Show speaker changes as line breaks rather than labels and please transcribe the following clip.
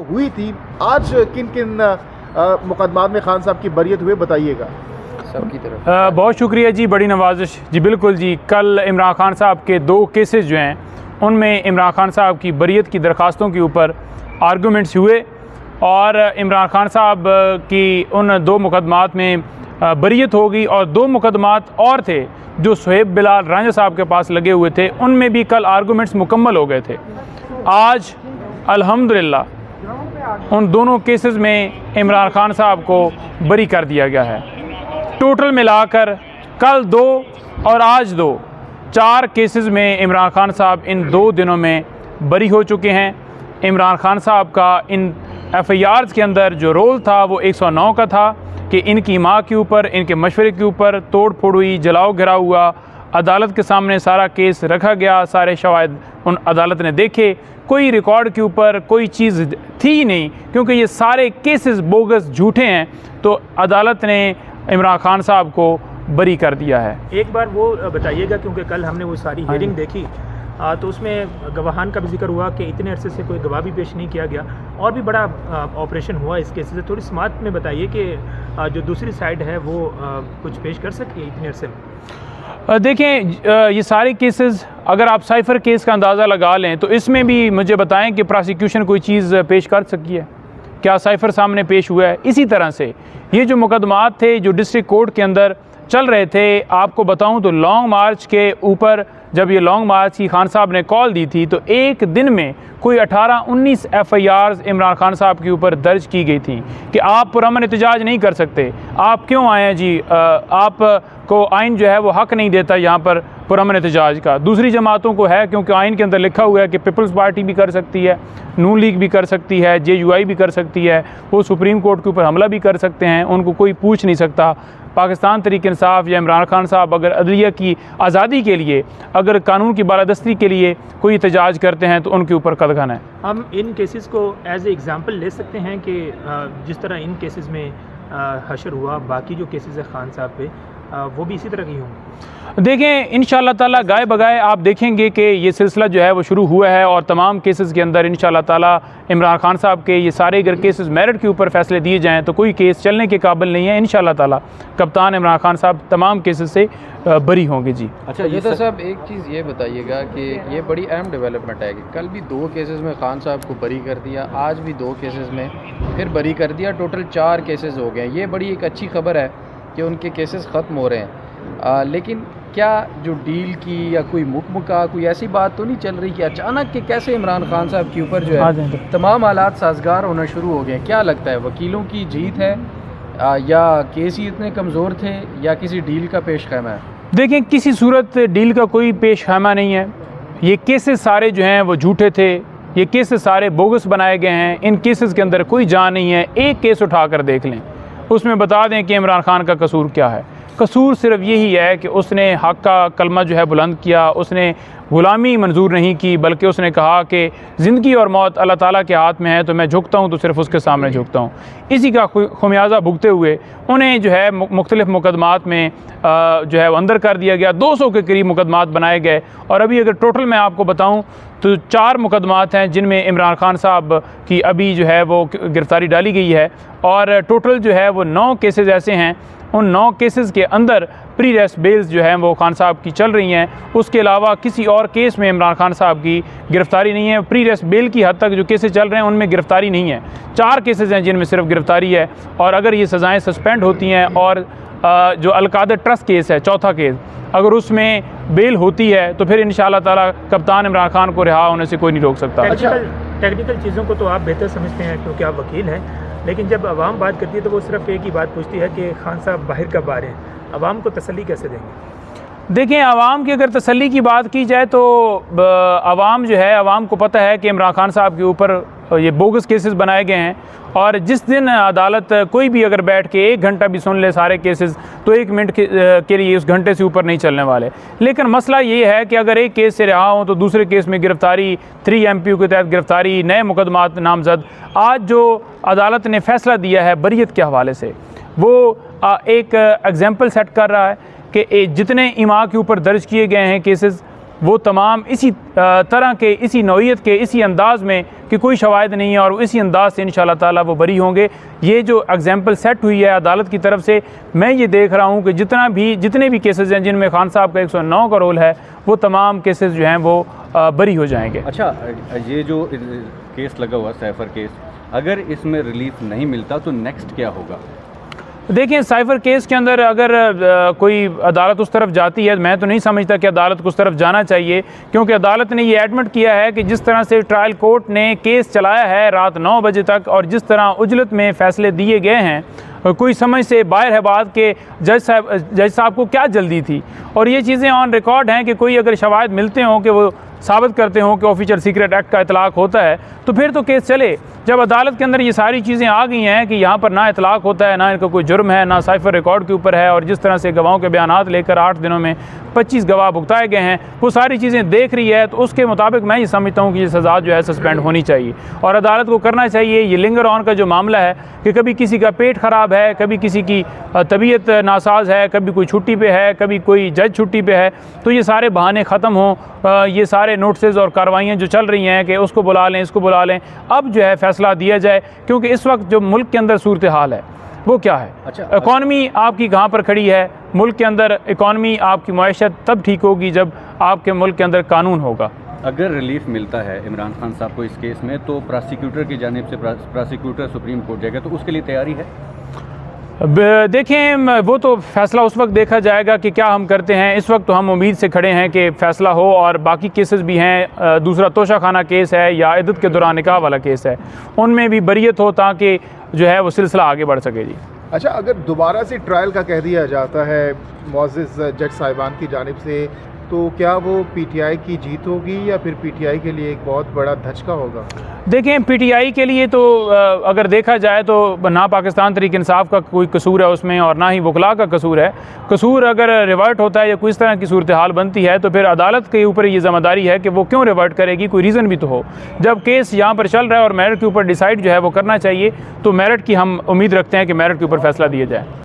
हुई थी, आज किन किन मुकदमात में खान साहब की बरियत हुए, बताइएगा
सबकी तरफ।
बहुत शुक्रिया जी, बड़ी नवाजिश जी। बिल्कुल जी, कल इमरान खान साहब के 2 केसेस जो हैं उनमें इमरान खान साहब की बरियत की दरख्वास्तों के ऊपर आर्गूमेंट्स हुए और इमरान खान साहब की उन 2 मुकदमात में बरियत हो गई और 2 मुकदमात और थे जो सुहेब बिलाल रांझा साहब के पास लगे हुए थे, उनमें भी कल आर्गूमेंट्स मुकम्मल हो गए थे। आज अल्हम्दुलिल्लाह उन दोनों केसेस में इमरान खान साहब को बरी कर दिया गया है। टोटल मिलाकर कल 2 और आज 2, 4 केसेस में इमरान खान साहब इन 2 दिनों में बरी हो चुके हैं। इमरान खान साहब का इन FIRs के अंदर जो रोल था वो 109 का था कि इनकी माँ के ऊपर, इनके मशवरे के ऊपर तोड़ फोड़ हुई, जलाओ घिराव हुआ। अदालत के सामने सारा केस रखा गया, सारे शवाहिद उन अदालत ने देखे, कोई रिकॉर्ड के ऊपर कोई चीज़ थी ही नहीं, क्योंकि ये सारे केसेस बोगस झूठे हैं। तो अदालत ने इमरान खान साहब को बरी कर दिया है।
एक बार वो बताइएगा, क्योंकि कल हमने वो सारी हियरिंग देखी तो उसमें गवाहान का भी जिक्र हुआ कि इतने अरसे से कोई गवाह भी पेश नहीं किया गया और भी बड़ा ऑपरेशन हुआ इस केस से। थोड़ी समात में बताइए कि जो दूसरी साइड है वो कुछ पेश कर सके इतने अरसे में।
देखें, ये सारे केसेस अगर आप साइफ़र केस का अंदाज़ा लगा लें तो इसमें भी मुझे बताएं कि प्रोसिक्यूशन कोई चीज़ पेश कर सकी है, क्या साइफ़र सामने पेश हुआ है। इसी तरह से ये जो मुकदमात थे जो डिस्ट्रिक्ट कोर्ट के अंदर चल रहे थे, आपको बताऊं तो लॉन्ग मार्च के ऊपर जब ये लॉन्ग मार्च की खान साहब ने कॉल दी थी तो एक दिन में कोई 18-19 FIRs इमरान खान साहब के ऊपर दर्ज की गई थी कि आप पुरअमन एहतजाज नहीं कर सकते, आप क्यों आए हैं जी, आपको आइन जो है वो हक़ नहीं देता यहाँ पर पुरअमन एहतजाज का। दूसरी जमातों को है, क्योंकि आइन के अंदर लिखा हुआ है कि पीपल्स पार्टी भी कर सकती है, नून लीग भी कर सकती है, JUI भी कर सकती है, वो सुप्रीम कोर्ट के ऊपर हमला भी कर सकते हैं, उनको कोई पूछ नहीं सकता। पाकिस्तान तहरीक इंसाफ या इमरान खान साहब अगर अदलिया की आज़ादी के लिए, अगर कानून की बालादस्ती के लिए कोई एहतजाज करते हैं तो उनके ऊपर कदगन है।
हम इन केसेस को एज ए एग्ज़ाम्पल ले सकते हैं कि जिस तरह इन केसेस में हशर हुआ, बाकी जो केसेस है खान साहब पे वो भी इसी तरह की होंगी।
देखें, इंशाअल्लाह ताला गाए बगाए आप देखेंगे कि ये सिलसिला जो है वो शुरू हुआ है और तमाम केसेस के अंदर इंशाअल्लाह ताला इमरान खान साहब के ये सारे अगर केसेस मेरिट के ऊपर फैसले दिए जाएँ तो कोई केस चलने के काबिल नहीं है। इंशाअल्लाह ताला कप्तान इमरान खान साहब तमाम केसेस से बरी होंगे जी।
अच्छा, ये तो साहब एक चीज़ ये बताइएगा कि ये बड़ी अहम डेवलपमेंट है कि कल भी 2 केसेस में खान साहब को बरी कर दिया, आज भी 2 केसेस में फिर बरी कर दिया, टोटल 4 केसेस हो गए। ये बड़ी एक अच्छी खबर है कि उनके केसेस ख़त्म हो रहे हैं। लेकिन क्या जो डील की या कोई मुकमुका कोई ऐसी बात तो नहीं चल रही कि अचानक के कैसे इमरान खान साहब के ऊपर जो है तमाम हालात साजगार होना शुरू हो गए? क्या लगता है, वकीलों की जीत है या केस ही इतने कमज़ोर थे या किसी डील का पेश खैमा है?
देखें, किसी सूरत डील का कोई पेश खैमा नहीं है। ये केसेस सारे जो हैं वो झूठे थे, ये केसेस सारे बोगस बनाए गए हैं। इन केसेस के अंदर कोई जान नहीं है। एक केस उठा कर देख लें, उसमें बता दें कि इमरान खान का कसूर क्या है। कसूर सिर्फ यही है कि उसने हक़ का कलमा जो है बुलंद किया, उसने ग़ुलामी मंजूर नहीं की, बल्कि उसने कहा कि ज़िंदगी और मौत अल्लाह ताला के हाथ में है, तो मैं झुकता हूँ तो सिर्फ उसके सामने झुकता हूँ। इसी का खुमियाजा भुगते हुए उन्हें जो है मुख्तलिफ़ मुकदमात में जो है वो अंदर कर दिया गया। 200 के करीब मुकदमात बनाए गए और अभी अगर टोटल मैं आपको बताऊँ तो 4 मुकदमात हैं जिनमें इमरान खान साहब की अभी जो है वो गिरफ़्तारी डाली गई है और टोटल जो है वो 9 केसेस ऐसे हैं। उन 9 केसेस के अंदर प्री रेस्ट बेल्स जो हैं वो खान साहब की चल रही हैं। उसके अलावा किसी और केस में इमरान खान साहब की गिरफ़्तारी नहीं है। प्री रेस्ट बेल की हद तक जो केसेस चल रहे हैं उनमें गिरफ़्तारी नहीं है। 4 केसेस हैं जिनमें सिर्फ गिरफ़्तारी है और अगर ये सज़ाएँ सस्पेंड होती हैं और जो अलकादर ट्रस्ट केस है, चौथा केस, अगर उसमें बेल होती है तो फिर इंशाअल्लाह ताला कप्तान इमरान खान को रिहा होने से कोई नहीं रोक सकता।
टेक्निकल चीज़ों को तो आप बेहतर समझते हैं क्योंकि आप वकील हैं, लेकिन जब आवाम बात करती है तो वो सिर्फ एक ही बात पूछती है कि खान साहब बाहर कब आ रहे हैं। आवाम को तसल्ली कैसे देंगे?
देखें, आवाम की अगर तसल्ली की बात की जाए तो आवाम जो है, आवाम को पता है कि इमरान खान साहब के ऊपर ये बोगस केसेस बनाए गए हैं और जिस दिन अदालत कोई भी अगर बैठ के 1 घंटा भी सुन ले सारे केसेस तो 1 मिनट के लिए उस घंटे से ऊपर नहीं चलने वाले। लेकिन मसला ये है कि अगर एक केस से रिहा हो तो दूसरे केस में गिरफ़्तारी, 3 MPU के तहत गिरफ़्तारी, नए मुकदमात नामजद। आज जो अदालत ने फ़ैसला दिया है बरियत के हवाले से, वो एक एग्जाम्पल सेट कर रहा है कि जितने इमाम के ऊपर दर्ज किए गए हैं केसेस वो तमाम इसी तरह के, इसी नौइयत के, इसी अंदाज में कि कोई शवाहिद नहीं है और इसी अंदाज से इंशाअल्लाह ताला वो बरी होंगे। ये जो एग्जाम्पल सेट हुई है अदालत की तरफ से, मैं ये देख रहा हूँ कि जितने भी केसेस हैं जिनमें खान साहब का 109 का रोल है, वो तमाम केसेस जो हैं वो बरी हो जाएंगे।
अच्छा, ये जो केस लगा हुआ साइफर केस, अगर इसमें रिलीफ नहीं मिलता तो नेक्स्ट क्या होगा?
देखिए, साइफर केस के अंदर अगर कोई अदालत उस तरफ जाती है, मैं तो नहीं समझता कि अदालत को उस तरफ जाना चाहिए, क्योंकि अदालत ने ये एडमिट किया है कि जिस तरह से ट्रायल कोर्ट ने केस चलाया है रात 9 बजे तक और जिस तरह उजलत में फ़ैसले दिए गए हैं, कोई समझ से बाहर है बात के जज साहब को क्या जल्दी थी। और ये चीज़ें ऑन रिकॉर्ड हैं कि कोई अगर शवाहिद मिलते हों कि वो साबित करते हों कि ऑफिशियल सीक्रेट एक्ट का इतलाक़ होता है तो फिर तो केस चले। जब अदालत के अंदर ये सारी चीज़ें आ गई हैं कि यहाँ पर ना इतलाक़ होता है, ना इनका कोई जुर्म है, ना साइफर रिकॉर्ड के ऊपर है, और जिस तरह से गवाहों के बयानात लेकर 8 दिनों में 25 गवाह भुगताए गए हैं, वो सारी चीज़ें देख रही है, तो उसके मुताबिक मैं ये समझता हूँ कि ये सज़ा जो है सस्पेंड होनी चाहिए और अदालत को करना चाहिए। ये लिंगर ऑन का जो मामला है कि कभी किसी का पेट ख़राब है, कभी किसी की तबीयत नासाज है, कभी कोई छुट्टी पे है, कभी कोई जज छुट्टी पे है, तो ये सारे बहाने ख़त्म हों। ये सारे नोटिस और कार्रवाइयाँ जो चल रही हैं कि उसको बुला लें, इसको बुला लें, अब जो है फ़ैसला दिया जाए, क्योंकि इस वक्त जो मुल्क के अंदर सूरत हाल है वो क्या है।
अच्छा,
इकॉनमी आपकी कहाँ पर खड़ी है? मुल्क के अंदर इकॉनमी, आपकी मईशत तब ठीक होगी जब आपके मुल्क के अंदर कानून होगा।
अगर रिलीफ मिलता है इमरान खान साहब को इस केस में, तो प्रोसिक्यूटर की जानिब से प्रोसिक्यूटर सुप्रीम कोर्ट जाएगा, तो उसके लिए तैयारी है?
देखें, वो तो फ़ैसला उस वक्त देखा जाएगा कि क्या हम करते हैं। इस वक्त तो हम उम्मीद से खड़े हैं कि फ़ैसला हो, और बाकी केसेस भी हैं, दूसरा तोशाखाना केस है या इद्दत के दौरान निकाह वाला केस है, उनमें भी बरियत हो ताकि जो है वो सिलसिला आगे बढ़ सके। जी
अच्छा, अगर दोबारा से ट्रायल का कह दिया जाता है मुअज़्ज़ज़ जज साहिबान की जानिब से, तो क्या वो पीटीआई की जीत होगी या फिर पीटीआई के लिए एक बहुत बड़ा धचका होगा?
देखें, पीटीआई के लिए तो अगर देखा जाए तो ना पाकिस्तान तहरीक इंसाफ का कोई कसूर है उसमें और ना ही वकला का कसूर है। कसूर अगर रिवर्ट होता है या कोई इस तरह की सूरत हाल बनती है तो फिर अदालत के ऊपर ये ज़िम्मेदारी है कि वो क्यों रिवर्ट करेगी, कोई रीज़न भी तो हो। जब केस यहाँ पर चल रहा है और मेरिट के ऊपर डिसाइड जो है वो करना चाहिए, तो मेरिट की हम उम्मीद रखते हैं कि मेरिट के ऊपर फ़ैसला दिया जाए।